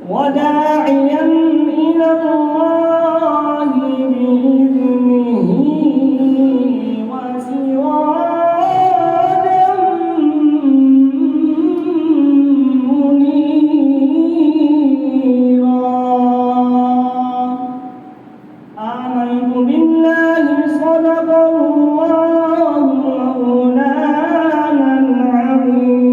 وداعيا إلى الله بإذنه وسراجا منيرا. آمنت بالله صدق الله مولانا العظيم.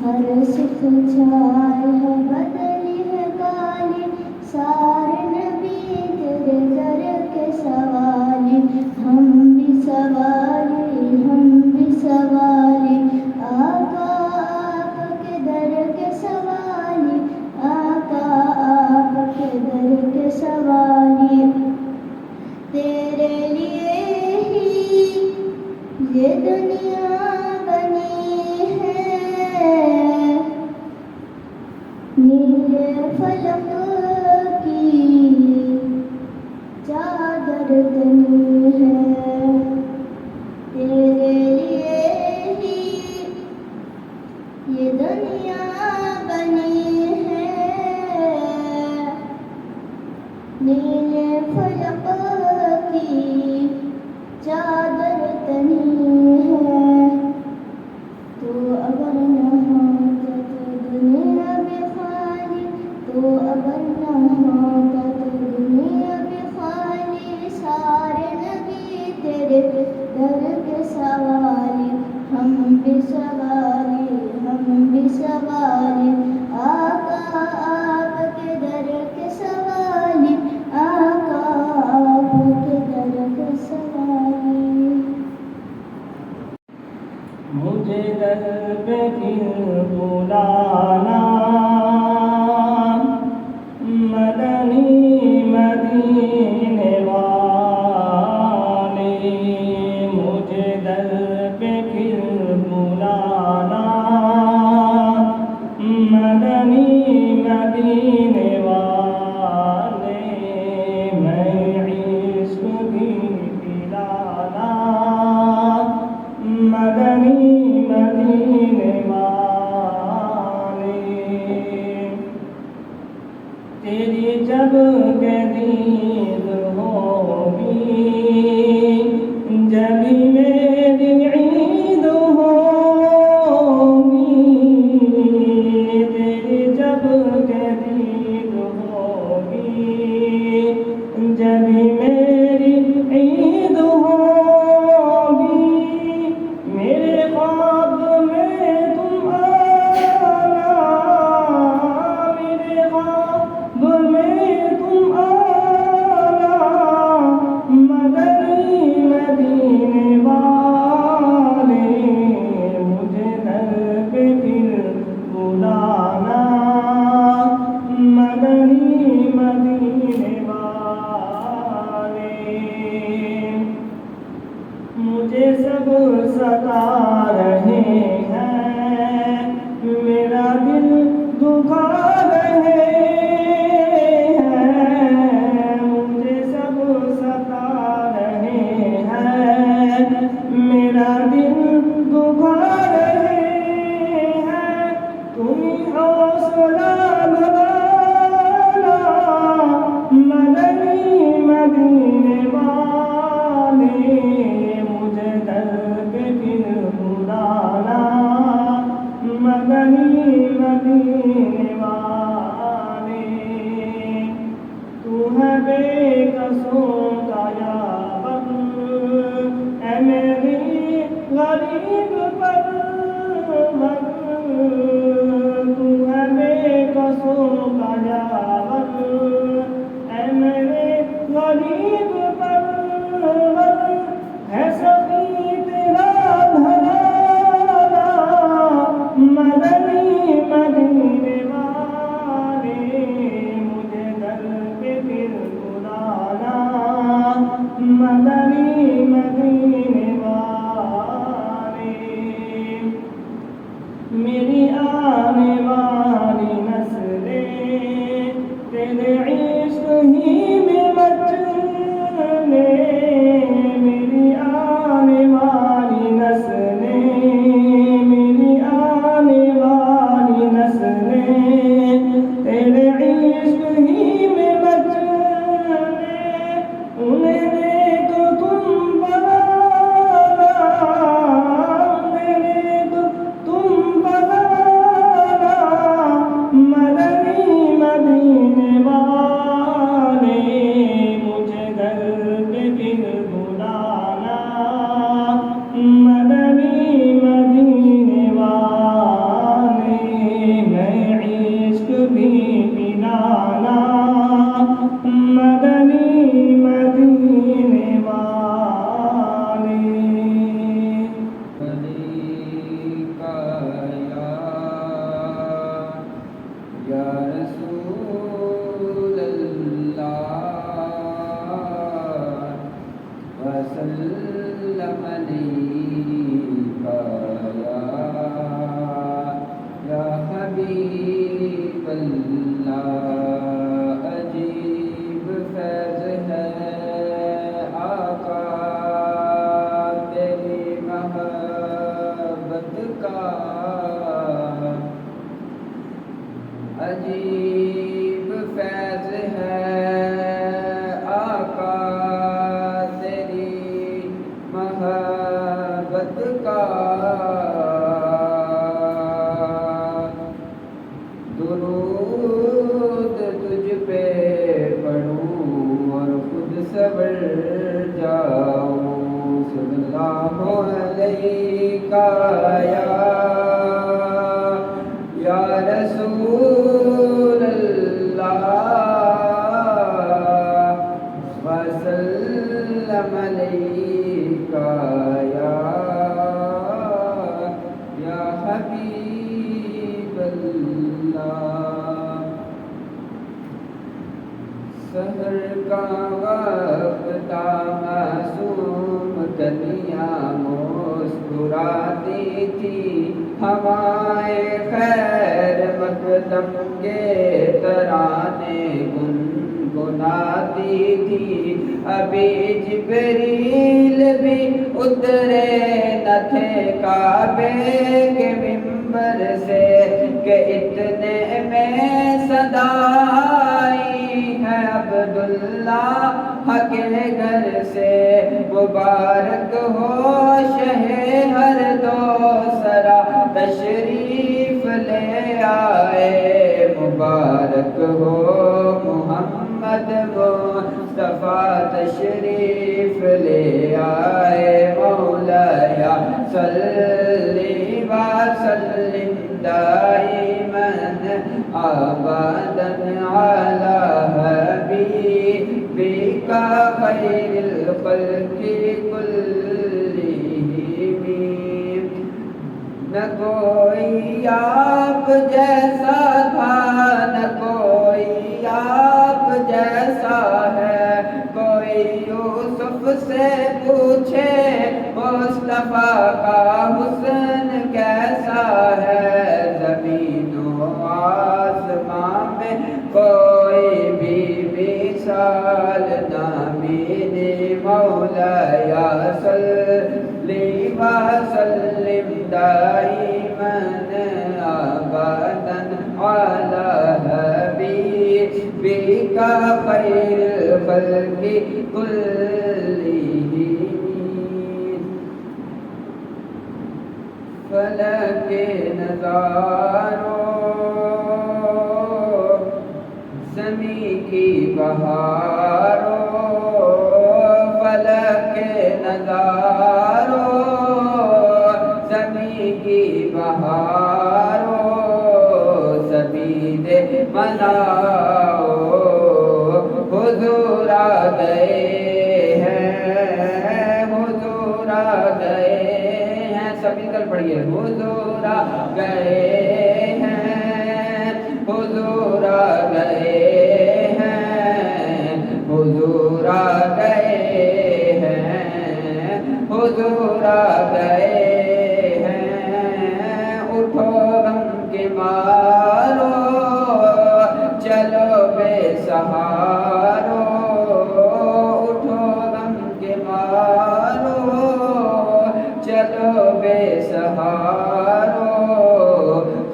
ہر سکھ چھائے ہے بدلی ہے کالی، سارے نبی تیرے در کے سوالی، ہم بھی سوالی ہم بھی سوالی، آقا آپ کے در کے سوالی، آقا آپ کے در کے سوالی، تیرے لیے ہی یہ دنیا بنی ہے، نیلے فلک کی چادر تنی ہے، تیرے لیے ہی یہ دنیا بنی ہے، نیلے فلک کی چادر تنی ہے، تو اگر نہ ہوتا تو دنیا بھی خالی، تو اگر نہ ہوتا تو دنیا بھی خالی، سارے نبی تیرے در کے سوالی، ہم بھی سوالی ہم بھی سوالی، آقا آپ کے در کے سوالی، آقا آپ کے در کے سوالی، مجھے در پہ پھر بلانا، مدنی مدینے والے، مجھے در پہ پھر بلانا، مدنی مدینے والے، میں عشق بھی پلانا، مدنی مدینے والے، تیری جب کہ دید ہوگی، جبھی میری عید ہوگی، تیری جب کہ دید ہوگی، جبھی میری عید ہوگی، میرے خواب میں تم آنا، میرے خواب میں تم آنا، مدنی مدینے والے، مجھے در پہ پھر بلانا، مدنی مدینے والے، مجھے سب ستا رہے ہیں، میرا دل دکھا رہے ہیں، مجھے سب ستا رہے ہیں، میرا دل دکھا رہے ہیں، تمہیں حوصلہ بڑھانا، مدنی مدینے والے، مجھے در پہ پھر بلانا، مدنی مدینے والے، تو ہے بے کسوں کا یار، اے میری غریب پرور، تو ہے بے کسوں کا یار، اے میرے غریب پرور، ہے سخی تیرا گھرانہ، مدنی مدینے والے، مجھے در پہ پھر بلانا، مدنی مدینے والے، محبت کا درود تجھ پہ پڑھوں اور خود سبر جاؤں صلی اللہ علیہ یا رسول اللہ وسلم علیہ یا حبیب اللہ سحر کا وقت تھا معصوم کلیاں مسکراتی تھی ہوائے خیر مقدم کے ترانے گنگناتی تھی ابھی جبریل بھی اترے نہ تھے کعبے کے منبر سے کہ اتنے میں صدا آئی ہے عبداللہ کے گھر سے مبارک ہو شہ ہر دوسرا تشریف لے آئے مبارک ہو محمد مصطفیٰ تشریف لے آئے مولایا صلی وسلم دائما ابدا علی حبیبک خیر الخلق کلہم نہ کوئی آپ جیسا تھا نہ کوئی آپ جیسا ہے کوئی یوسف سے پوچھے مصطفیٰ کا حسن کیسا ہے زمین و آسمان میں کوئی بھی مثال نہ ملے مولایا صلی وسلم دائما ابدا علی حبیبک خیر الخلق کلہم فلک نظاروں زمیں کی بہاروں فلک نظاروں زمیں کی بہاروں سبیل مناؤ حضور آ گئے ہیں حضور آ گئے ہیں سبھی کل پڑھیے حضور آ گئے ہیں حضور آ گئے ہیں حضور آ گئے ہیں حضور آ گئے ہیں اٹھو غم کے مارو چلو بے سہارو اٹھو غم کے مارو چلو بے سہارو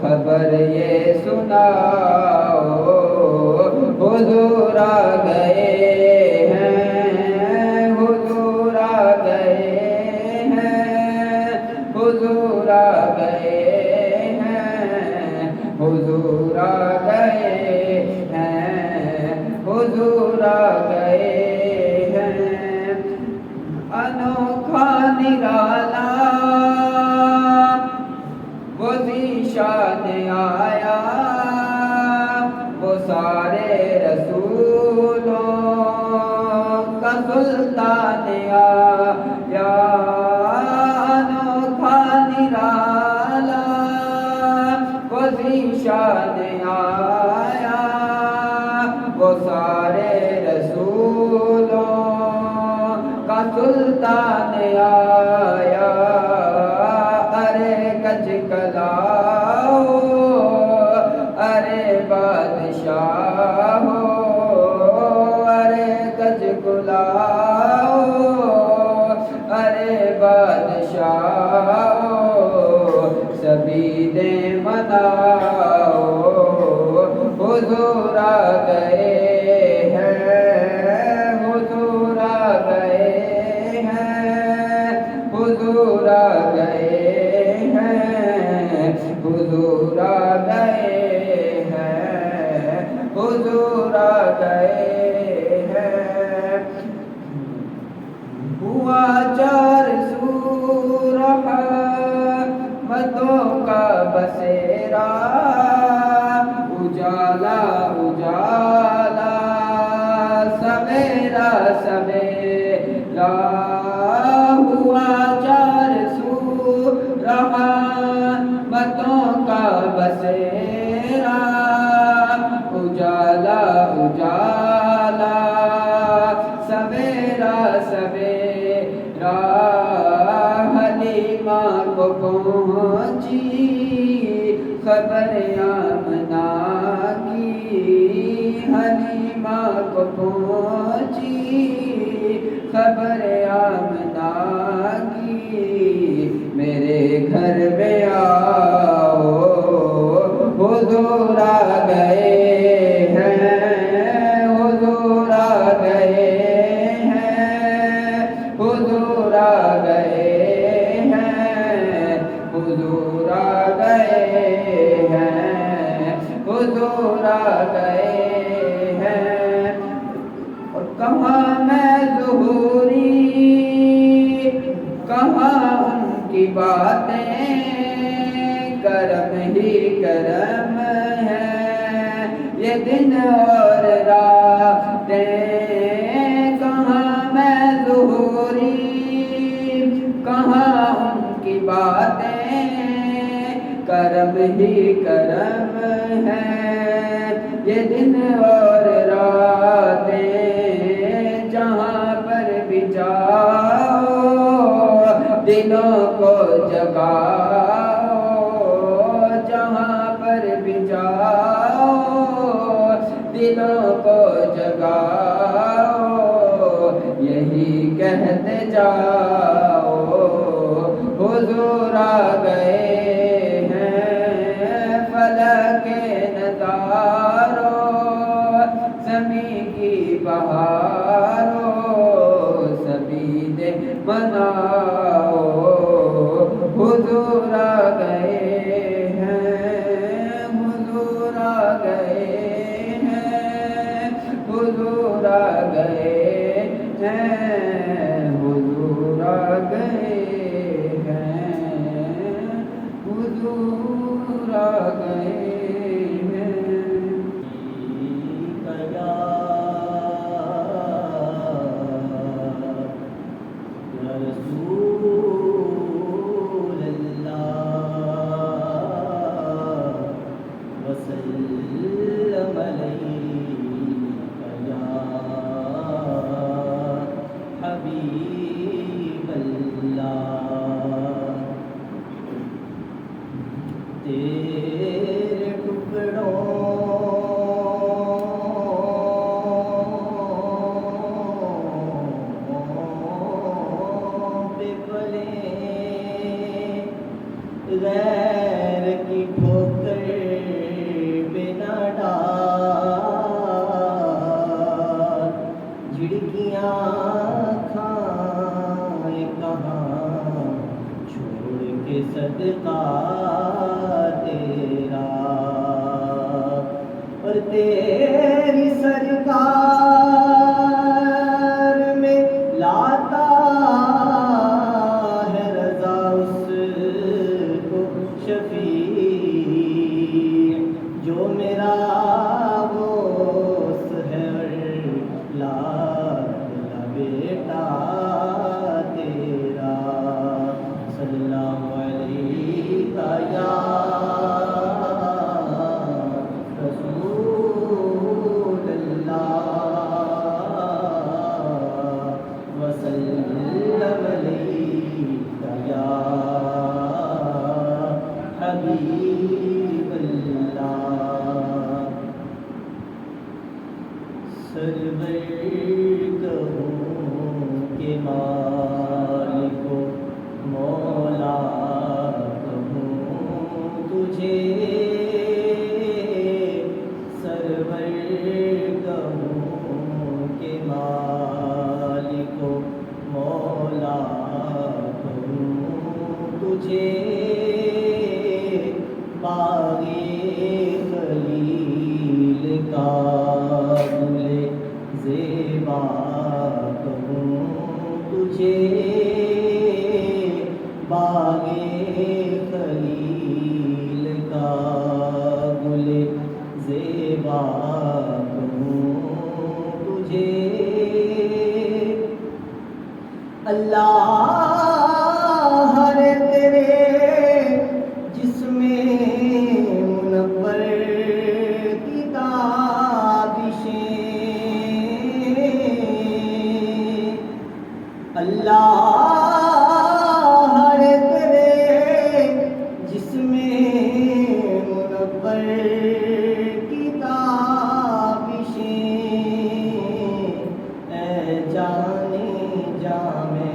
خبر یہ سناؤ حضور آ گئے ہیں حضور آ گئے ہیں حضور آ گئے ہیں حضور آ گئے ہیں حضور آ گئے ہیں انوکھا نرالا وہ ذیشان آیا وہ سارے رسولوں کا سلطان آیا انوکھا نرالا وہ ذیشان آیا وہ سارے رسولوں کا سلطان آیا ارے کچ کلاؤ ارے بادشاہ ارے کچ کلاؤ ارے بادشاہ سبھی دے مناؤ حضور آ گئے ہیں حضور آ گئے ہیں حضور آ گئے ہیں، حضور آ گئے ہیں، حضور آ گئے ہیں۔ ہوا چار سو رحمتوں کا بسیرا، اجالا اجالا سویرا سویرا، ہوا چار سو رحمتوں کا بسیرا، اجالا اجالا سویرا سویرا، حلیمہ کو پہنچی خبر آمنہ کی، حلیمہ کو پہنچی خبر آمنہ کی، میرے گھر میں آؤ حضور آ گئے ہیں، حضور آ گئے ہیں، حضور آ گئے ہیں، حضور آ گئے ہیں، حضور آ گئے ہیں۔ اور کہاں میں ظہوری، کہاں ان کی باتیں، کرم ہی کرم ہے یہ دن اور راتیں، کہاں میں ظہوری، کہاں ان کی باتیں، کرم ہی کرم ہے یہ دن اور راتیں، جہاں پر بھی جاؤ دلوں کو جگاؤ، جہاں پر بھی جاؤ دلوں کو جگاؤ، یہی کہتے جاؤ حضور آ گئے ہیں، فلک نظارو زمین کی بہارو، سبھی دے مناؤ حضور آ گئے ہیں، حضور آ گئے ہیں، حضور آ گئے ہیں، حضور آ گئے ہیں، حضور آ گئے ہیں۔ یا رسول اللہ وسلم علیک یا حبیب اللہ، تیرے ٹکڑوں پہ پلے غیر کی ٹھوکر بنا ڈال، جھڑکیاں کھائے کہاں چھوڑ کے صدقہ تیرا، اور تیری سرکار میں لاتا ہے رضا اس کو شفیع، جو میرا غوث ہے اور لالا بیٹا تیرا، صلی اللہ علیہ یا رسول اللہ وسلم علیک یا حبیب اللہ، سرور کہوں کہ مالک و مولا کہوں تجھے، سرور کہوں کہ مالک و مولا کہوں تجھے باغِ خلیل کا گل زیبا کہوں تجھے باغِ خلیل کا گل زیبا کہوں تجھے اللہ ہر تیرے جسم منور کی تابشیں اللہ ہر تیرے جسم منور کی تابشیں اے جانے جانے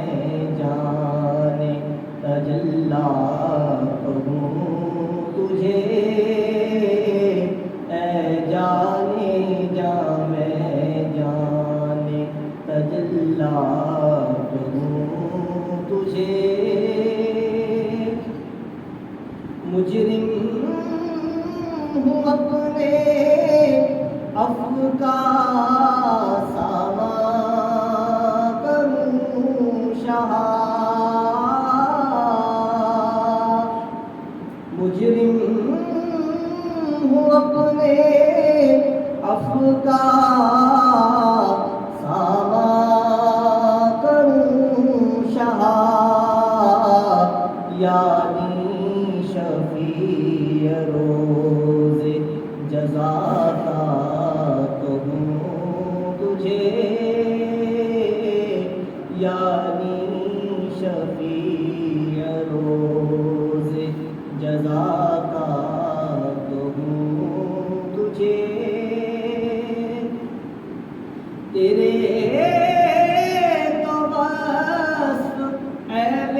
تجلا کہوں تجھے اے جانے جانے تجلا کہوں تجھے مجرم ہوں اپنے عفو کا سامان کروں شاہ مجرم ہوں اپنے عفو کا سامان کروں شاہ یعنی شفیع روز جزا کا کہوں تجھے یعنی شفیع روز جزا کا کہوں تجھے تیرے تو بس عیب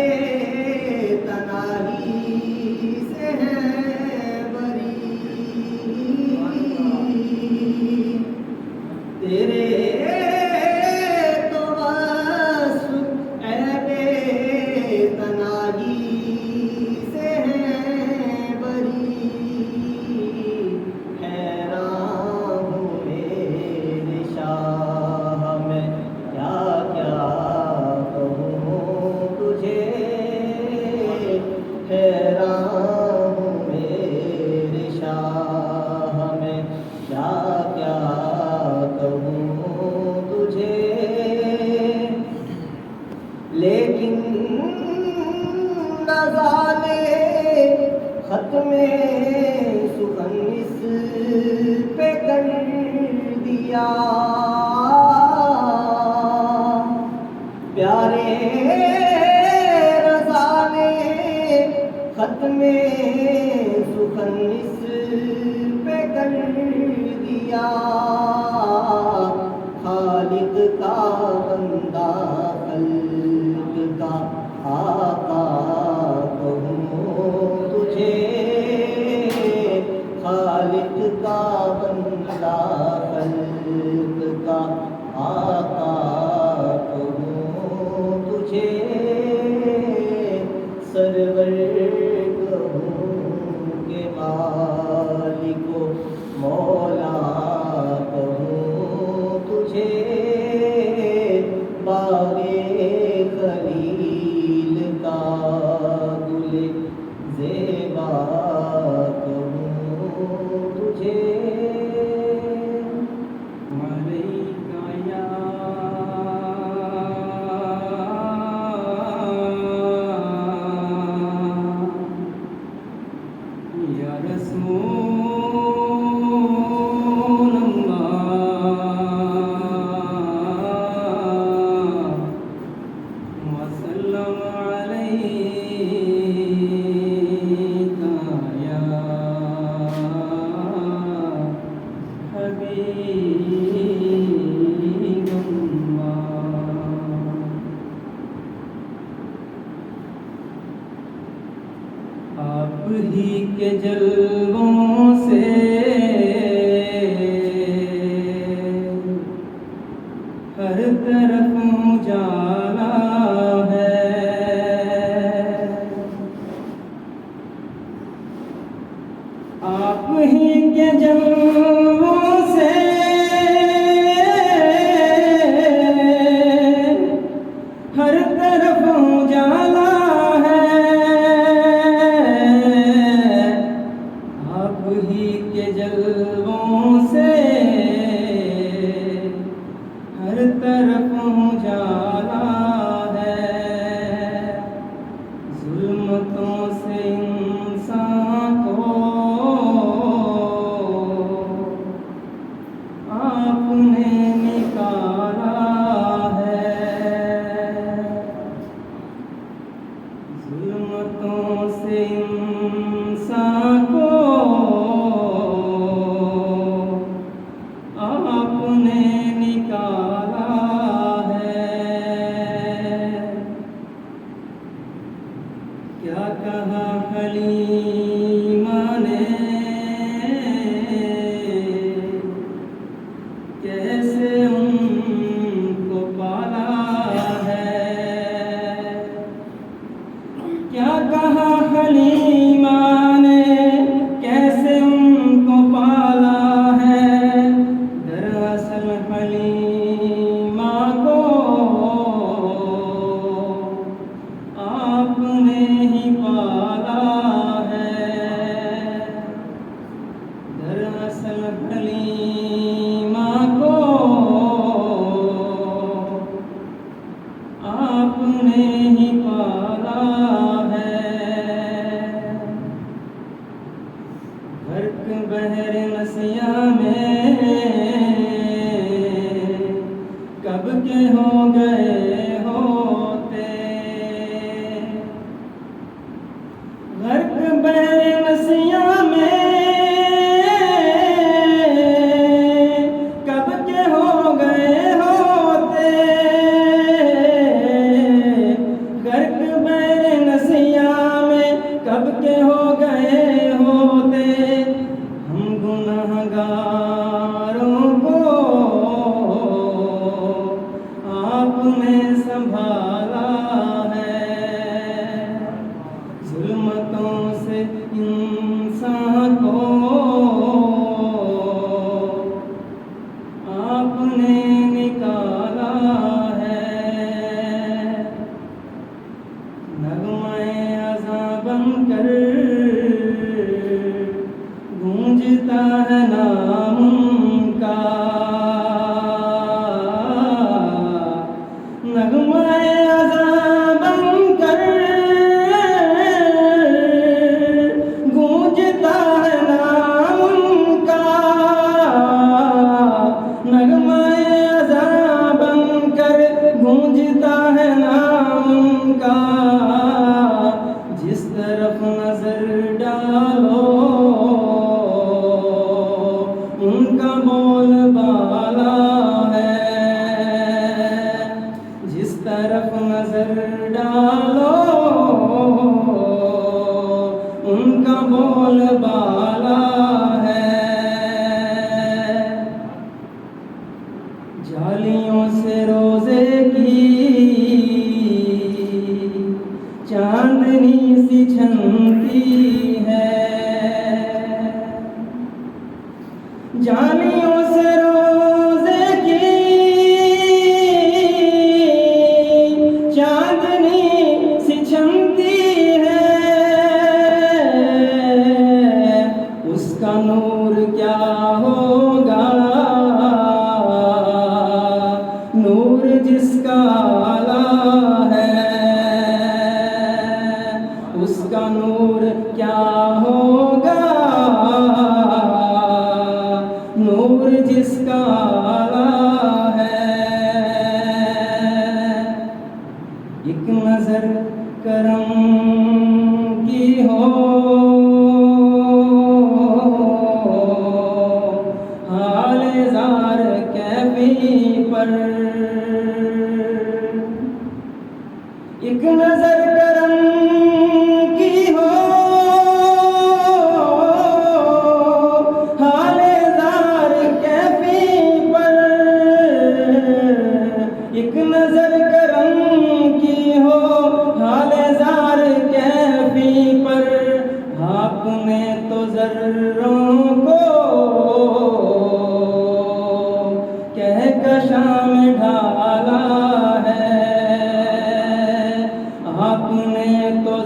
تنہائی سے ہے بری تیرے تو بس عیب تنہائی سے ہے بری حیران ہوں میرے شاہ میں کیا کہوں تجھے حیران ہوں میرے شاہ میں کیا کہوں تجھے لیکن نظالے ختم سخن اس پہ کر دیا پیارے رضا نے ختم سخن اس پہ کر دیا خالق کا بندہ خلق کا آقا کہوں تجھے خالق کا بندہ خلق کا آقا کہوں تجھے سرور کہوں کہ مالک و مولا کہوں تجھے باغِ خلیل کا گل زیبا کہوں تجھے یا رسول اللہ وسلم علیک یا حبیب اللہ آپ ہی کے جلووں سے ہر طرف جانا ہے ہی کے جلووں سے ہر طرف اجالا ہے، آپ ہی کے جلووں سے ہر طرف اجالا ہے، ظلمتوں سے انسان کو آپ نے نکالا ہے، ظلمتوں سے انسان کو آپ نے نکالا ہے۔ کیا کہا حلیمہ نے، کیسے ان کو پالا ہے، کیا کہا حلیمہ نے، کیسے ان کو پالا ہے، دراصل حلیمہ کو آپ نے ہی پالا ہے، دراصل حلیمہ کو آپ نے ہی پالا ہے، غرق بحر نسیاں میں کب کے ہو گئے ہوتے، غرق بحر نسیاں میں کب کے ہو گئے ہوتے، غرق بحر نسیاں میں کب کے ہو گئے ہوتے، ہم گنہگاروں کو آپ نے سنبھالا ہے، ظلمتوں سے انسان کو آپ نے نکالا ہے، نغمہ اذاں بن کر گونجتا ہے نام ان کا، نغمہ اذاں بن کر گونجتا ہے نام ان کا، نغمہ اذاں بن کر گونجتا ہے نام ان کا، جس طرف نظر ڈالو ان کا بول بالا ہے، جس طرف نظر ڈالو ان کا بول بالا ہے، جالیوں سے روزے کی چاندنی سی چھنتی ہے، جالیوں سے روزے کی چاندنی سی چھنتی ہے، اس کا نور کیا ہوگا، نور جس کا آلہ ہے، اس کا نور کیا ہوگا، نور جس کا آلہ ہے، ایک نظر کرم کی ہو حال زار کیفی پر، ایک نظر کرم کی ہو حال زار کیفی پر، ایک نظر کرم کی ہو حال زار کیفی پر، آپ نے تو ذروں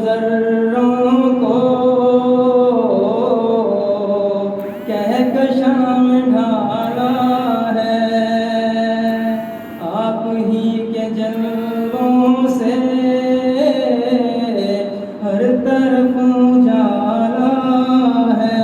ذروں کو کہکشاں میں ڈھالا ہے، آپ ہی کے جلووں سے ہر طرف اجالا ہے۔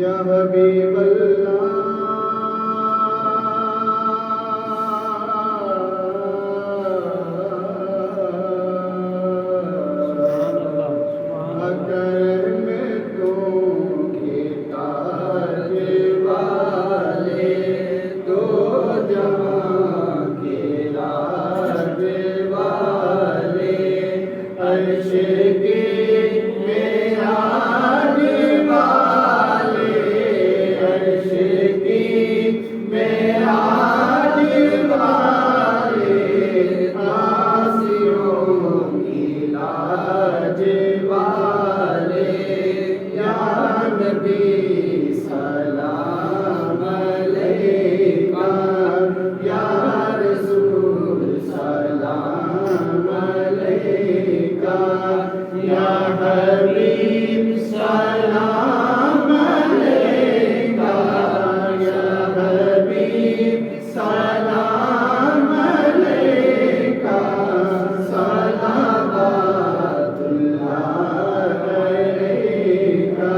یا حبیب اللہ اگر میں تو کے تاج والے دو جہاں کے راج والے عرش کے معراج والے عرش کی معراج والے آسیوں کی لاج والے یا نبی سلام علیکہ یا رسول سلام علیکہ یا حبیب سلام علیکہ یا حبیب سلام علیکہ صلوات اللہ علیکہ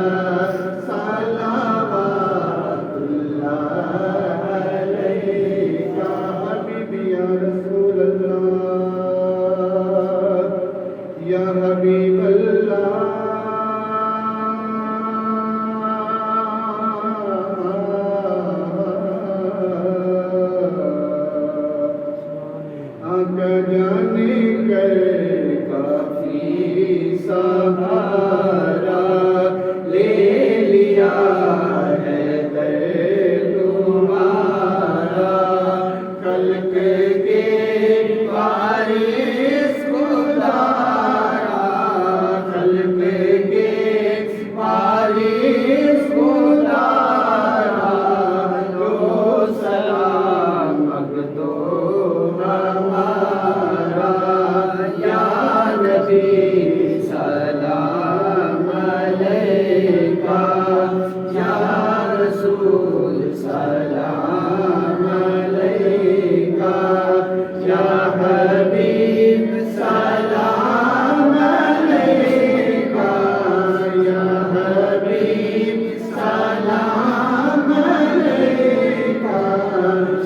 صلوات اللہ علیکہ حبیبی یا رسول اللہ یا حبیب آقا جانے کر کافی سہارا لے لیا ہے در تمہارا خلق کے وارث خدارا خلق کے وارث خدارا دو سلام دو ہمارا یا نبی سلام علیکہ یا رسول سلام علیکہ یا حبیب سلام علیکہ یا حبیب سلام علیکہ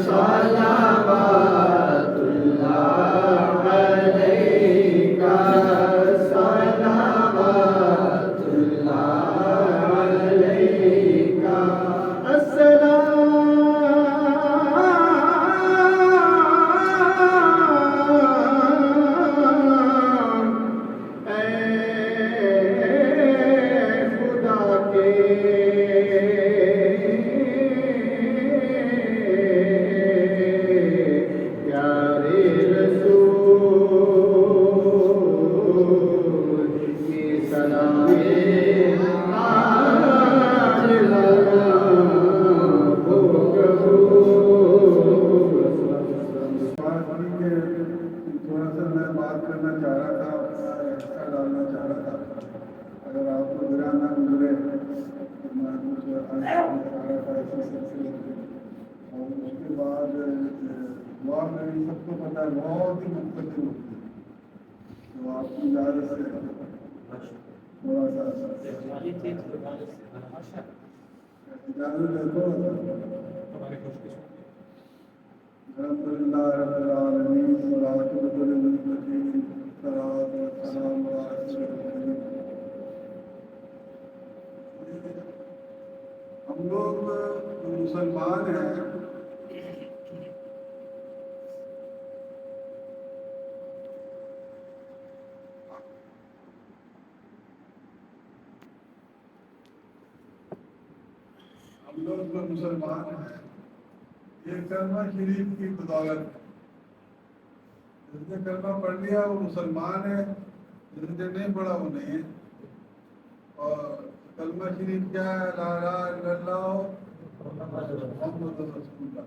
صلوات اللہ علیکہ صلوات اللہ علیکہ السلام اے خدا کے پیارے رسول کی سلام آج لگا ہو تھوڑا سا میں بات کرنا چاہ رہا تھا، حصہ ڈالنا چاہ رہا تھا، اگر آپ کو برا نہ گزرے تو میں کچھ کرنا چاہ رہا تھا اسی سلسلے میں۔ اور اس کے بعد دعا میری سب کو پتہ ہے بہت ہی مختصر ہوتی ہے، تو آپ کی اجازت سے تھوڑا سا اجازت ہے تھوڑا سا۔ الحمد للہ رب العالمین والعاقبۃ للمتقین والصلاۃ والسلام علی رسول اللہ مسلمان ہیں ہم لوگ جو مسلمان ہیں یہ کلمہ شریف کی بدولت ہے. جس نے کلمہ پڑھ لیا وہ مسلمان ہے، جس نے نہیں پڑھا وہ نہیں ہے. اور کلمہ شریف کیا ہے؟ لا الہ الا اللہ محمد رسول اللہ.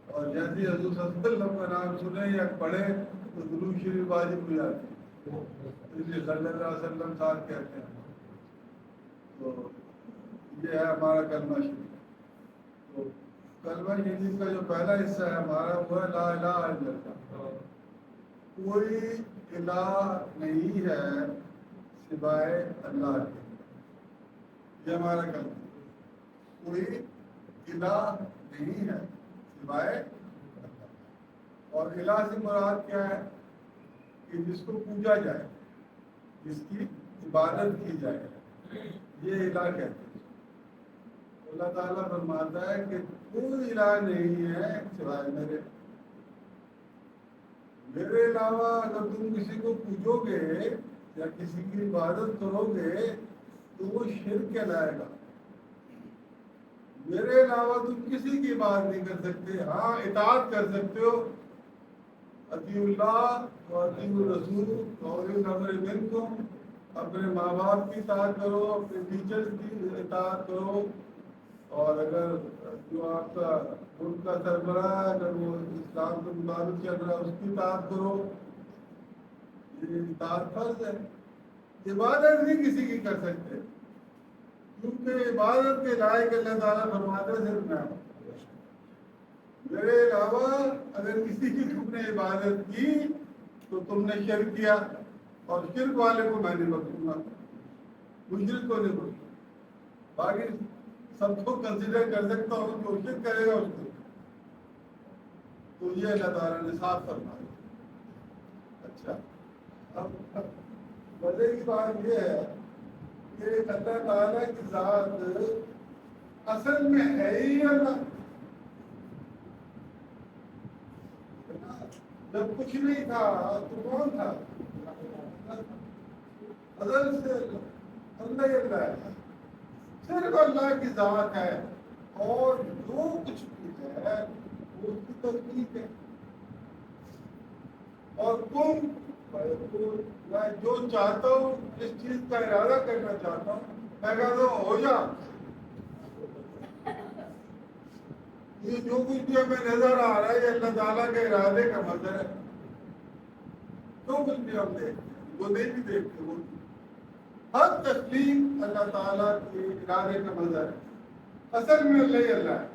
اور جیسے حضور صلی اللہ علیہ وسلم کا نام سنے یا پڑھے تو درود شریف واجب ہو جاتی ہے، اس لیے صلی اللہ علیہ وسلم ساتھ کہتے ہیں. تو یہ ہے ہمارا کلمہ شریف. تو کلمہ شریف کا جو پہلا حصہ ہے ہمارا وہ ہے لا الہ الا اللہ. کوئی الہ نہیں ہے سوائے اللہ کے. یہ ہمارا کلمہ. کوئی الہ نہیں ہے سوائے اللہ. اور الہ سے مراد کیا ہے؟ کہ جس کو پوجا جائے، جس کی عبادت کی جائے، یہ الہ کہتے ہیں. اللہ تعالیٰ فرماتا ہے کہ کوئی الہ نہیں ہے سوائے میرے. میرے علاوہ اگر تم کسی کو پوجو گے یا کسی کی عبادت کرو گے تو وہ شرک کہلائے گا. میرے علاوہ تم کسی کی عبادت نہیں کر سکتے. ہاں اطاعت کر سکتے ہو، اطیعوا اللہ و اطیعوا الرسول واولی الامر منکم. اپنے ماں باپ کی اطاعت کرو، اپنے ٹیچرز کی اطاعت کرو، اور اگر جو آپ کا ملک کا سربراہ ہے اگر وہ اسلام کے مطابق چل رہا ہے اس کی اطاعت کرو. یہ اطاعت فرض ہے. عبادت نہیں کسی کی کر سکتے کیونکہ عبادت کے لائق اللہ تعالیٰ فرماتے ہیں صرف میں ہوں. میرے علاوہ اگر کسی کی تم نے عبادت کی تو تم نے شرک کیا، اور شرک والے کو میں نہیں بخشوں گا، مشرک کو نہیں بخشوں. باقی سب کو کنسیڈر کر سکتا ہوں، جو شرک کرے گا اس کو. تو یہ اللہ تعالیٰ نے صاف فرمایا. اچھا، اب مزے کی بات یہ ہے کہ اللہ تعالیٰ کی ذات اصل میں ہے ہی اللہ. جب کچھ نہیں تھا تو کون تھا؟ ازل سے اللہ ہی اللہ ہے. صرف اللہ کی ذات ہے، اور جو کچھ بھی ہے وہ اس کی تخلیق ہے. اور تم میں جو چاہتا ہوں جس چیز کا ارادہ کرنا چاہتا ہوں میں کہتا ہوں ہو جا. یہ جو کچھ بھی ہمیں نظر آ رہا ہے یہ اللہ تعالیٰ کے ارادے کا منظر ہے. جو کچھ بھی ہم دیکھتے ہیں، جو نہیں بھی دیکھتے وہ ہر تخلیق اللہ تعالیٰ کے ارادے کا منظر ہے. اصل میں اللہ ہی اللہ ہے،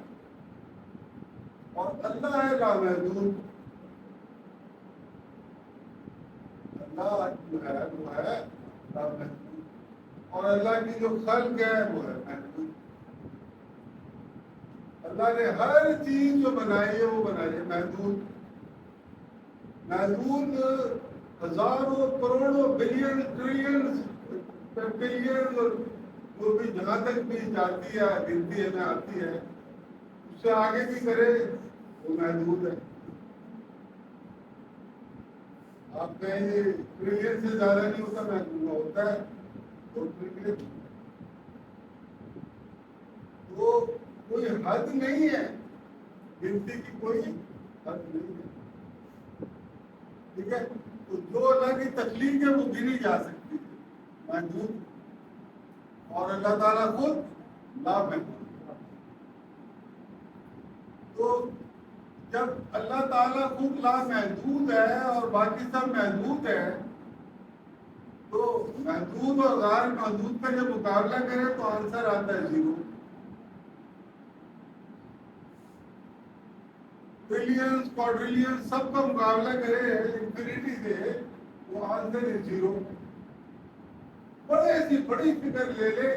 اور اللہ ہے لامحدود. اللہ جو ہے وہ ہے لامحدود، اور اللہ کی جو خلق ہے وہ ہے محدود. اللہ نے ہر چیز جو بنائی ہے وہ بنائی ہے محدود. محدود ہزاروں کروڑوں بلین ٹریلین بلین، اور وہ بھی جہاں تک بھی جاتی ہے گنتی ہے میں آتی ہے اس سے آگے بھی کرے وہ محدود ہے. آپ کہیں گے ٹریلین سے زیادہ نہیں ہوتا، محدود ہوتا ہے. تو کوئی حد نہیں ہے، گنتی کی کوئی حد نہیں ہے. ٹھیک ہے، تو جو اللہ کی تخلیق ہے وہ گنی جا سکتی ہے محدود، اور اللہ تعالیٰ خود لامحدود. تو جب اللہ تعالیٰ خود لامحدود ہے اور باقی سب محدود ہے تو محدود اور غیر محدود کا جب مقابلہ کرے تو آنسر آتا ہے زیرو. ٹریلینز کوادریلینز سب کا مقابلہ کرے انفینٹی سے وہ آنسر ہے زیرو. بڑے سی بڑی فکر لے لے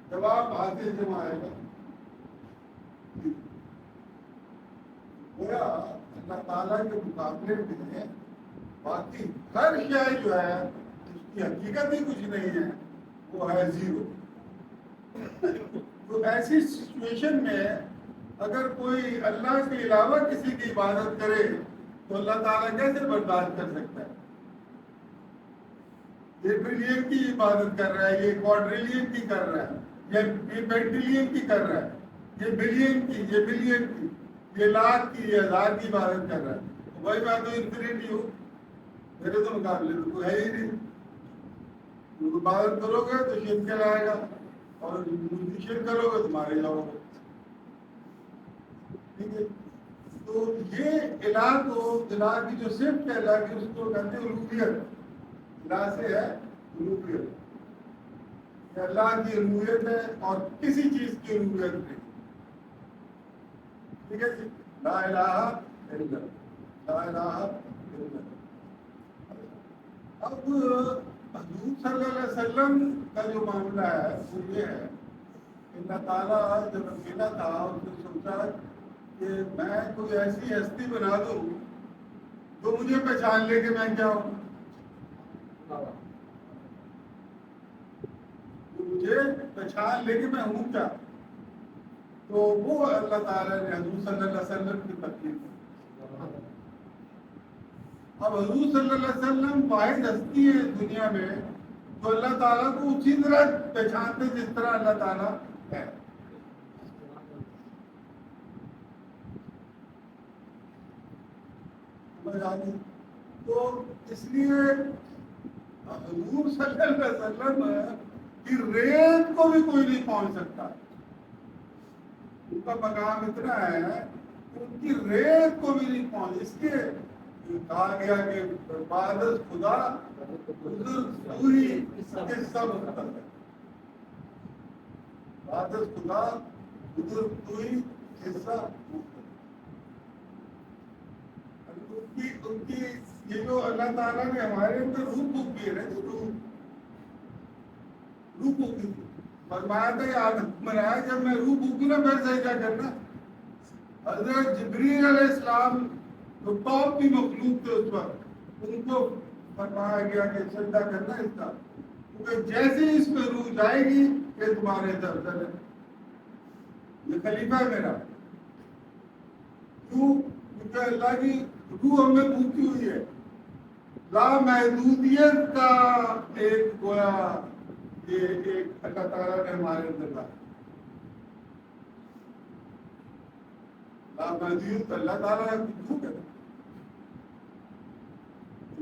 جواب حاصل جمع آئے گا. گویا اللہ تعالیٰ کے مقابلے میں باقی ہر شے جو ہے اس کی حقیقت ہی کچھ نہیں ہے، وہ ہے زیرو. تو ایسی سچویشن میں اگر کوئی اللہ کے علاوہ کسی کی عبادت کرے تو اللہ تعالیٰ کیسے برداشت کر سکتا ہے؟ یہ ٹریلین کی عبادت کر رہا ہے، یہ کوارٹریلین کی کر رہا ہے، یہ پینٹیلین کی کر رہا ہے، یہ بلین کی، یہ بلین کی، یہ لاکھ کی، یہ ہزار کی عبادت کر رہا ہے. وہی بات تو انفینٹی ہو، میرے تو مقابلے میں کوئی ہے ہی نہیں. عبادت کرو گے تو شرک لائے گا، اور شرک کرو گے تو مارے جاؤ گے. ٹھیک ہے، تو یہ الہ کو، الہ کی جو صفت ہے الہ کی، اس کو کہتے ہیں الوہیت. الہ سے ہے الوہیت، کہ اللہ کی الوہیت ہے اور کسی چیز کی الوہیت نہیں. ٹھیک ہے جی، لا الہ الا اللہ، لا الہ الا اللہ. اب حضور صلی اللہ علیہ وسلم کا جو معاملہ ہے وہ یہ ہے کہ اللہ تعالیٰ جب اکیلا تھا اس نے سوچا کہ میں کوئی ایسی ہستی بنا دوں جو مجھے پہچان لے کہ میں کیا ہوں، جو مجھے پہچان لے کہ میں ہوں کیا. تو وہ اللہ تعالیٰ نے حضور صلی اللہ علیہ وسلم کی تکلیف. اب حضور صلی اللہ علیہ وسلم واحد ہستی ہے دنیا میں تو اللہ تعالیٰ کو اسی طرح پہچانتے جس طرح اللہ تعالیٰ ہے. تو اس لیے حضور صلی اللہ علیہ وسلم کی ریت کو بھی کوئی نہیں پہنچ سکتا. ان کا مقام اتنا ہے کہ ان کی ریت کو بھی نہیں پہنچ. اس لیے کہا گیا کہ بعد از خدا حضور پوری قصہ مختلف ہے. بعد از خدا حضور پوری قصہ مختلف. ان کی یہ جو اللہ تعالیٰ نے ہمارے اندر روح پھونک کی ہے، روح پھونکی تھی. فرمایا تھا یہ آدم بنایا جب میں روح پھونکوں نا پھر سجدہ کرنا. حضرت جبریل علیہ السلام جو ٹاپ کی مخلوق تھے اس وقت، ان کو فرمایا گیا کہ سجدہ کرنا اس کا، کیونکہ جیسے اس میں روح جائے گی کہ تمہارے دفتر ہے. یہ خلیفہ ہے میرا. کیوں؟ کیونکہ اللہ کی روح ہمیں پھونکی ہوئی ہے. لامحدودیت کا ایک گویا یہ ایک اللہ تعالیٰ نے ہمارے اندر لا. لامحدود اللہ تعالیٰ نے پھونک ہے.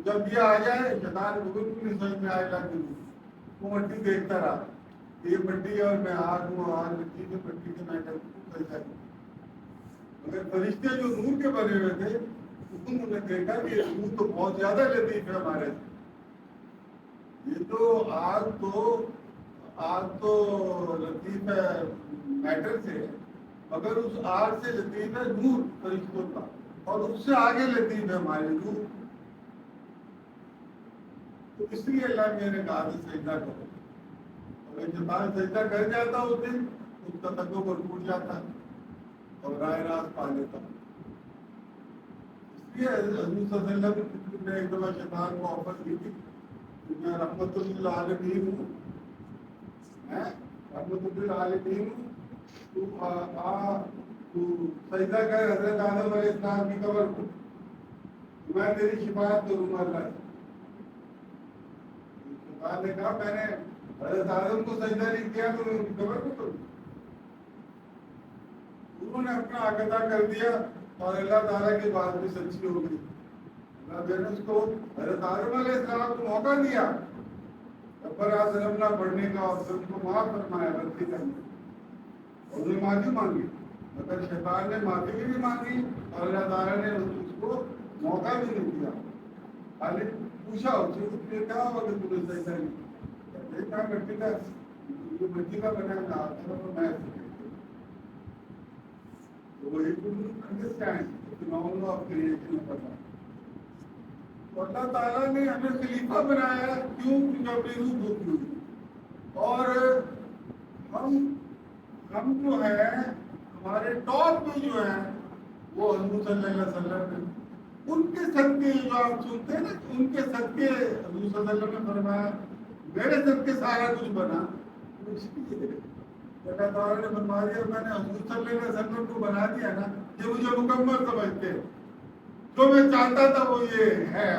جب یہ آ جائے شیطان کو بالکل نہیں سمجھ میں آئے گا کہ وہ مٹی دیکھتا رہا یہ مٹی ہے اور میں آگ ہوں، آگ لگتی ہے مٹی کے میں کرتا ہے. مگر فرشتے جو نور کے بنے ہوئے تھے انہوں نے دیکھا کہ یہ نور تو بہت زیادہ لطیف ہے ہمارے سے. یہ تو آگ تو لطیف ہے میٹر سے، مگر اس آگ سے لطیف ہے نور فرشتوں کا، اور اس سے آگے لطیف ہے ہمارے نور. تو اس لیے اللہ میں نے کہا تھا سجدہ کرو. اگر انسان سجدہ کر جاتا اس دن اس کا تکبر ٹوٹ جاتا اور راہ راست پا لیتا. اس لیے حضور صلی اللہ علیہ وسلم نے ایک دفعہ شیطان کو آفر کی تھی کہ میں رحمت للعالمین ہوں، میں رحمت للعالمین ہوں، تو سجدہ کر حضرت آدم علیہ السلام کی قبر کو، میں تیری شفاعت کروں گا اللہ سے. شیطان نے کہا میں نے حضرت آدم کو سجدہ نہیں کیا تو میں ان کی قبر کو کروں. انہوں نے اپنا آگدہ کر دیا اور اللہ تعالیٰ کی بات بھی سچی ہو گئی. اللہ نے اس کو حضرت آدم علیہ السلام کو موقع دیا ربنا ظلمنا پڑھنے کا اور سب کو معاف فرمایا غلطی کرنے، اور انہوں نے معافی مانگی. مگر شیطان نے معافی بھی نہیں مانگی اور اللہ تعالیٰ نے اس کو موقع بھی نہیں دیا. خالی پوچھا اس سے کیا ہوا کہ تم نے سجدہ نہیں کیا مٹی کا، جو مٹی کا بنا میں اللہ تعالیٰ نے ہمیں خلیفہ بنایا. کیوں؟ کیونکہ اپنی روح بھوکی ہوئی. اور ہم جو ہے ہمارے ٹاپ پہ جو ہے وہ حضور صلی اللہ علیہ وسلم نے، ان کے صدقے جو آپ سنتے ہیں نا، ان کے صدقے حضور صلی اللہ علیہ وسلم نے فرمایا میرے صدقے سارا کچھ بنا. اس لیے اللہ تعالیٰ نے فرما دیا میں نے حضور صلی اللہ علیہ وسلم کو بنا دیا نا، یہ مجھے مکمل سمجھتے ہیں، جو میں چاہتا تھا وہ یہ ہے۔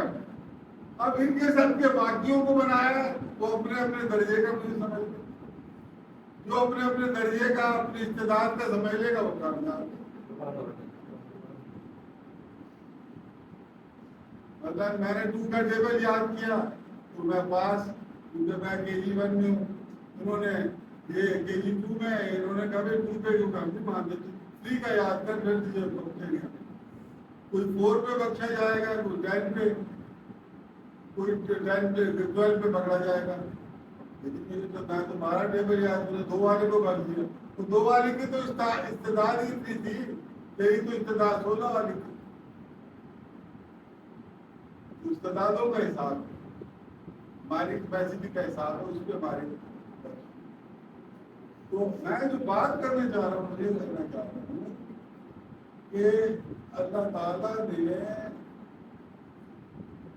اب ان کے سب کے باقیوں کو بنایا ہے، وہ اپنے اپنے درجے کا مجھے سمجھتے، جو اپنے اپنے درجے کا اپنی استعداد کا سمجھ لے گا وہ کامیاب۔ مطلب میں نے 2 کا ٹیبل یاد کیا تو میں پاس، کیونکہ میں KG1 میں ہوں، انہوں نے یہ KG2 میں انہوں نے کبھی 2 پہ جو کام نہیں مان دیتی 3 کا یاد کر پھر دیجیے بخشے گا، کوئی 4 پہ بخشا جائے گا، کوئی 10 پہ، کوئی 10 پہ 12 پہ پکڑا جائے گا۔ لیکن یہ تو میں تو 12 ٹیبل یاد، میں نے 2 والے کو بھر دیا، تو 2 والے کی تو استعداد ہی اتنی تھی، تیری تو استعداد 16 والی تھی، استعدادوں کا حساب ہماری کیپیسٹی کا حساب ہے، اس پہ ہماری۔ تو میں جو بات کرنے جا رہا ہوں، مجھے کہنا چاہ رہا ہوں کہ اللہ تعالیٰ نے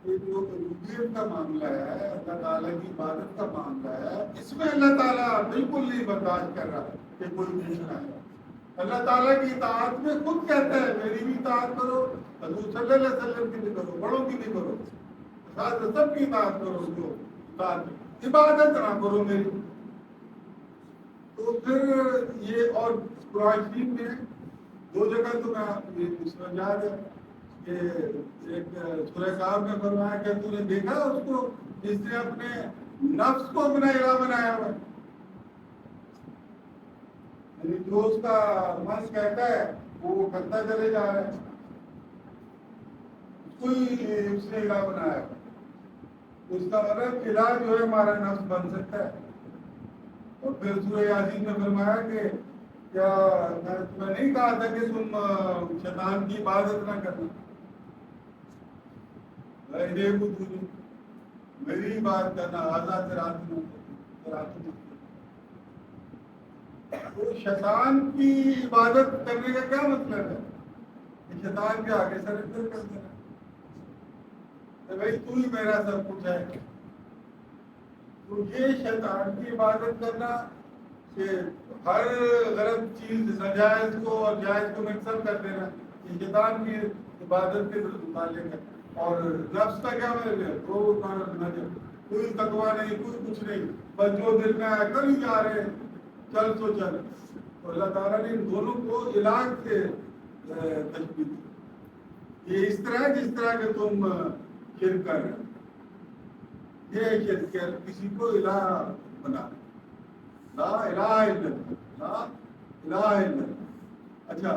یہ جو ربوبیت کا معاملہ ہے، اللہ تعالیٰ کی عبادت کا معاملہ ہے، اس میں اللہ تعالیٰ بالکل نہیں برداشت کر رہا کہ کوئی پوچھنا ہے۔ اللہ تعالیٰ کی اطاعت میں خود کہتا ہے میری بھی اطاعت کرو، حضور صلی اللہ علیہ وسلم کی بھی کرو، بڑوں کی بھی کرو، سب کی اطاعت کرو، جو اطاعت عبادت نہ کرو میری۔ تو پھر یہ اور قرآن شریف میں 2 جگہ تو میں یہ یاد ہے کہ ایک سورہ کہف میں فرمایا کہ تو نے دیکھا اس کو جس نے اپنے نفس کو اپنا الہ بنایا ہوا ہے، یعنی جو اس کا من کہتا ہے وہ کرتا چلے جا رہا ہے، کوئی اس نے الہ بنایا ہے، اس کا مطلب الہ جو ہے ہمارا نفس بن سکتا ہے۔ اور پھر سورہ یاسین میں فرمایا کہ کیا میں تمہیں نہیں کہا تھا کہ تم شیطان کی عبادت نہ کرنا، میری بات کرنا، آزاد صراط مستقیم۔ تو شیطان کی عبادت کرنے کا کیا مطلب ہے کہ شیطان کے آگے سرنڈر کر دینا کہ بھائی تو ہی میرا سب کچھ ہے۔ تو یہ شیطان کی عبادت کرنا کہ ہر غلط چیز ناجائز کو اور جائز کو مکسر کر دینا، یہ شیطان کی عبادت کے متعلق ہے۔ اور نفس کا کیا مطلب ہے؟ کوئی تقویٰ نہیں، کوئی کچھ نہیں، بس جو دل میں آئے کر ہی جا رہے ہیں، چل تو چل۔ تو اللہ تعالیٰ نے ان دونوں کو علاج سے تشبیہ دی، یہ اس طرح جس طرح کہ تم شرک کر رہے ہو، یہ شرک ہے کسی کو الہ بنا، لا الہ الا اللہ، لا الہ الا اللہ۔ اچھا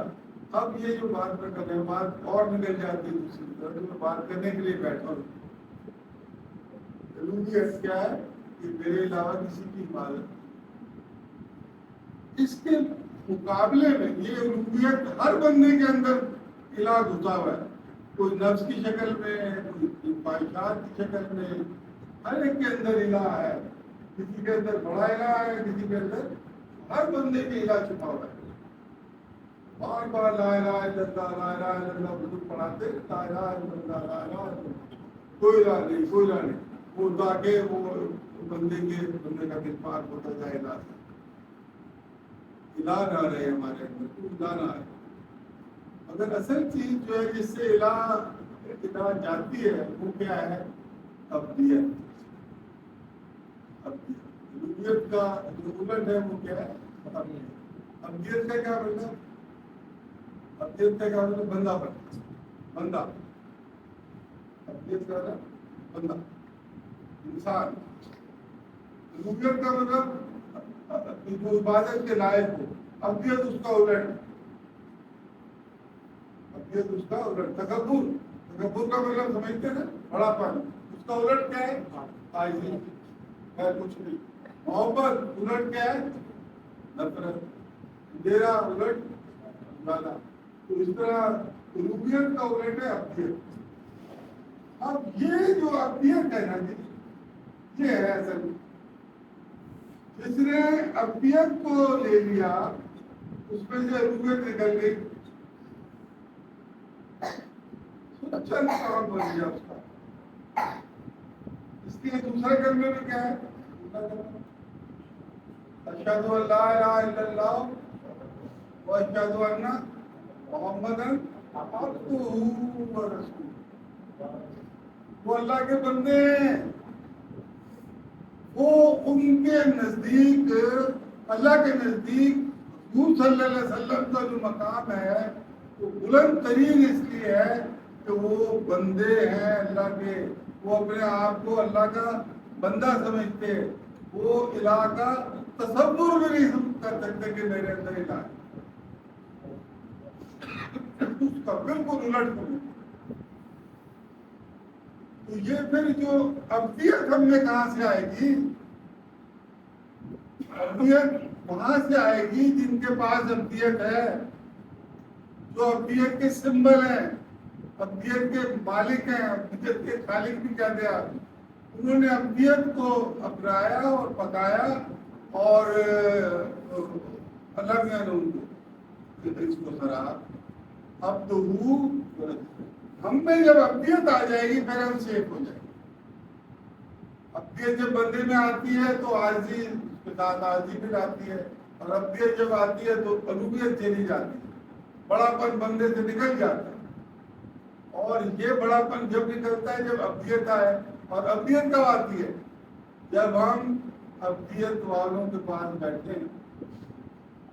اب یہ جو بات میں کر رہے ہیں، بات اور نکل جاتی ہے دوسری طرف، جو میں بات کرنے کے لیے بیٹھا ہوں، الوہیت کیا ہے کہ میرے علاوہ کسی کی عبادت۔ اس کے مقابلے میں یہ الوہیت ہر بندے کے اندر الہ گھسا ہوا ہے، کوئی نفس کی شکل میں، کوئی خواہشات کی شکل میں، ہر ایک کے اندر الہ ہے، کسی کے اندر بڑا الہ ہے، کسی کے اندر، ہر بندے کے الہ چھپا ہوا ہے۔ بار بار لا الہ الا اللہ، لا الہ الا اللہ بزرگ پڑھاتے، لا الہ الا اللہ، لا الہ الا اللہ، کوئی الہ نہیں، کوئی الہ نہیں، وہ تاکہ وہ بندے کا کفار ہوتا جائے الہ نہ رہے ہمارے اندر، الہ نہ آئے۔ مگر اصل چیز جو ہے جس سے الہ جاتی ہے وہ کیا ہے؟ ابدیت۔ الوہیت کا جو الٹ ہے وہ کیا ہے؟ ابدیت کا کیا مطلب؟ ابدیت کا کیا مطلب؟ بندہ بننا، بندہ، ابدیت کا مطلب بندہ، انسان۔ الوہیت کا مطلب جو عبادت کے لائق ہو، ابدیت اس کا الٹ، ابدیت اس کا الٹ۔ تکبر، تکبر کا مطلب سمجھتے ہیں نا، بڑا پن، اس کا الٹ کیا ہے؟ عاجزی، خیر کچھ نہیں۔ محبت الٹ کیا ہے؟ نفرت۔ دیرا الٹ زیادہ۔ تو اس طرح الوہیت کا الٹ ہے ابدیت۔ اب یہ جو ابدیت ہے نا جی، یہ ہے اصل، جس نے ابدیت کو لے لیا اس میں سے الوہیت نکل گئی، چند کام بن گیا اس کا۔ اس کے دوسرے کلمے میں کیا ہے؟ واشهد ان لا الہ الا اللہ واشهد ان محمدا عبدہ ورسولہ. وہ اللہ کے بندے ہیں. وہ ان کے نزدیک, اللہ کے نزدیک حضور صلی اللہ علیہ وسلم کا جو مقام ہے وہ بلند ترین اس لیے ہے کہ وہ بندے ہیں اللہ کے. وہ اپنے آپ کو اللہ کا بندہ سمجھتے. وہ الہ کا تصور بھی نہیں کر سکتے کہ میرے اندر الہ ہے. اس کا بالکل الٹ ہو. تو یہ پھر جو ابدیت ہم میں کہاں سے آئے گی؟ ابدیت وہاں سے آئے گی جن کے پاس ابدیت ہے, جو ابدیت کے سمبل ہیں, ابدیت کے مالک ہیں, ابدیت کے خالق بھی کہتے ہیں. انہوں نے ابدیت کو اپنایا اور پکایا اور اللہ نے اس کو سراہا. اب تو ہم میں جب ابدیت آ جائے گی پھر ہم سیف ہو جائیں گے. ابدیت جب بندے میں آتی ہے تو عاجزی اس کے ساتھ عاجزی بھی آتی ہے, اور ابدیت جب آتی ہے تو الوہیت چلی جاتی ہے, بڑا پن بندے سے نکل جاتا ہے. اور یہ بڑا پن جب نکلتا ہے جب ابدیت آئے. اور ابدیت کب آتی ہے؟ جب ہم ابدیت والوں کے پاس بیٹھے ہیں.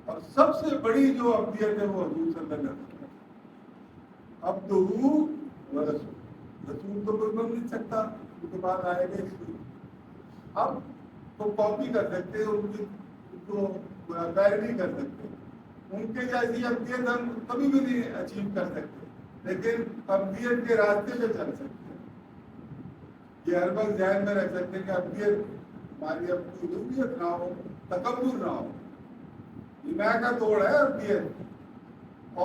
اور سب سے بڑی جو ابدیت ہے وہ حضور صلی اللہ علیہ وسلم. عبدہ ورسولہ. رسول تو کوئی بن نہیں سکتا, ان کے بعد آئے گا. اب تو کاپی کر سکتے, ان کو پیروی کر سکتے, ان کے جیسی ابدیت ہم کبھی بھی نہیں اچیو کر سکتے, لیکن ابدیت کے راستے پہ چل سکتے ہیں. یہ ہر وقت ذہن میں رکھ سکتے ہیں کہ ابدیت ہماری الوہیت نہ ہو, تکبر نہ ہو. یہ میں کا توڑ ہے ابدیت.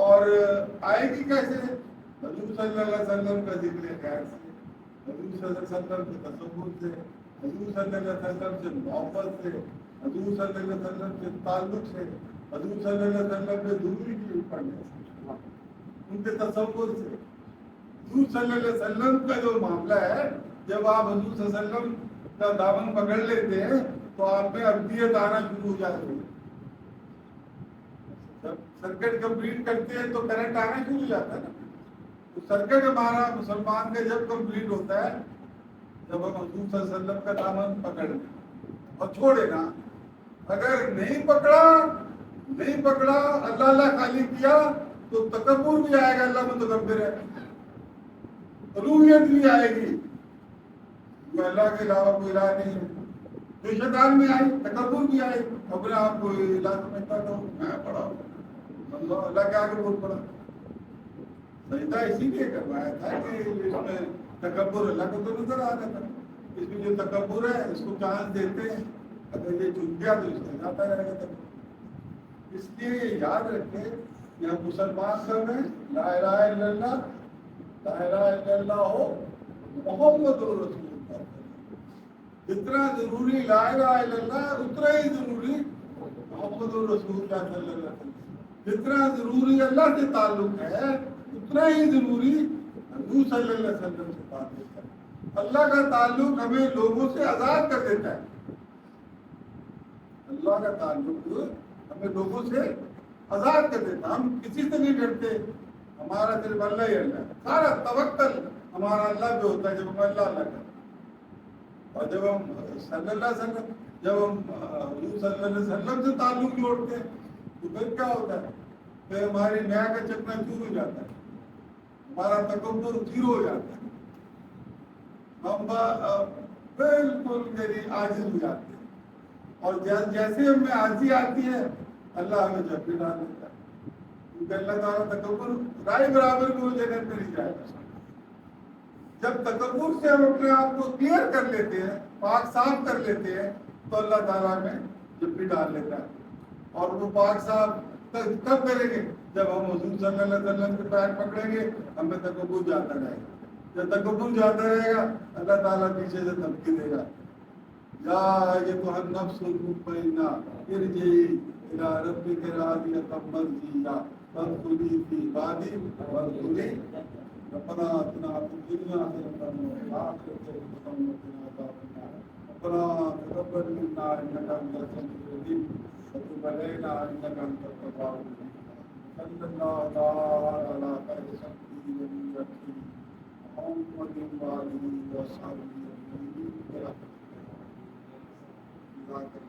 اور آئے گی کیسے؟ حضور صلی اللہ علیہ وسلم کا ذکر خیر سے, حضور صلی اللہ علیہ وسلم کے تصور سے, حضور صلی اللہ علیہ وسلم سے محبت سے, حضور صلی اللہ علیہ وسلم سے تعلق سے, حضور صلی اللہ علیہ وسلم کے دوری کی پڑھنے سے, ان کے تصور سے. حضور صلی اللہ علیہ وسلم کا جو معاملہ ہے, جب آپ حضور صلی اللہ علیہ وسلم کا دامن پکڑ لیتے ہیں تو آپ میں ابدیت آنا شروع ہو جاتی ہے. جب سرکٹ کمپلیٹ کرتے ہیں تو کرنٹ آنا شروع ہو جاتا ہے نا. تو سرکٹ ہمارا مسلمان کا جب کمپلیٹ ہوتا ہے جب ہم حضور صلی اللہ علیہ وسلم کا دامن پکڑ لیں اور چھوڑے نا. اگر نہیں پکڑا اللہ اللہ خالی کیا تو تکبر بھی آئے گا, اللہ متکبر ہے. الوہیت بھی آئے گی, جو اللہ کے علاوہ کوئی الہ نہیں ہے. جو شیطان میں آئی تکبر بھی آئے, اپنے آپ کو الہ سمجھتا تھا, میں پڑھا اللہ کے آگے بول پڑا. سجدہ اسی لیے کروایا تھا کہ اس میں تکبر اللہ کو تو نظر آ رہا تھا. اس میں جو تکبر ہے اس کو چانس دیتے ہیں, اگر یہ چن گیا تو اس کا جاتا رہے گا تکبر. اس لیے یاد رکھیں کہ ہم مسلمان سب ہیں, لا الہ الا اللہ, لا الہ الا اللہ ہو, محمد رسول اللہ. جتنا ضروری لا الہ الا اللہ اتنا ہی ضروری محمد رسول اللہ صلی اللہ علیہ وسلم. جتنا ضروری اللہ سے تعلق ہے اتنا ہی ضروری حضور صلی اللہ علیہ وسلم سے تعلق ہے. اللہ کا تعلق ہمیں لوگوں سے آزاد کر دیتا ہے. اللہ کا تعلق ہمیں لوگوں سے آزاد کر دیتا ہے. ہم کسی سے نہیں ڈرتے, ہمارا صرف اللہ ہی اللہ ہے. سارا توکل ہمارا اللہ پہ ہوتا ہے جب ہم اللہ اللہ کرتے. اور جب ہم صلی اللہ علیہ وسلم, جب ہم حضور صلی اللہ علیہ وسلم سے تعلق جوڑتے ہیں تو پھر کیا ہوتا ہے؟ پھر ہماری نیا کا چکنا چور ہو جاتا ہے, ہمارا تکبر زیرو ہو جاتا ہے, ہم بالکل میری عاجز ہو جاتے ہیں. اور جیسے ہم میں عاجزی آتی ہے اللہ ہمیں جھپٹی ڈال دیتا ہے, کیونکہ اللہ تعالیٰ تکبر رائے برابر بھی وہ جگہ پہ نہیں جائے گا. جب تکبر سے ہم اپنے آپ کو کلیئر کر لیتے ہیں, پاک صاف کر لیتے ہیں, تو اللہ تعالیٰ میں جھپٹی ڈال لیتا ہے. اور وہ پاک صاف کب کریں گے؟ جب ہم حضور صلی اللہ علیہ وسلم کے پیر پکڑیں گے, ہمیں تکبر جاتا رہے گا. جب تکبر جاتا رہے گا اللہ تعالیٰ پیچھے سے دھمکی دے گا, یا ایتھا النفس المطمئنہ ارجعی الی ربک راضیۃ مرضیہ فادخلی فی عبادی وادخلی ربنا آتنا فی الدنیا حسنۃ وفی الآخرۃ حسنۃ وقنا عذاب النار. ربنا تقبل منا انک انت السمیع العلیم وتب علينا إنك أنت التواب الرحيم صلى الله تعالى على خير خلقه ونبيه محمد وآله وصحبه أجمعين برحمتك يا رب.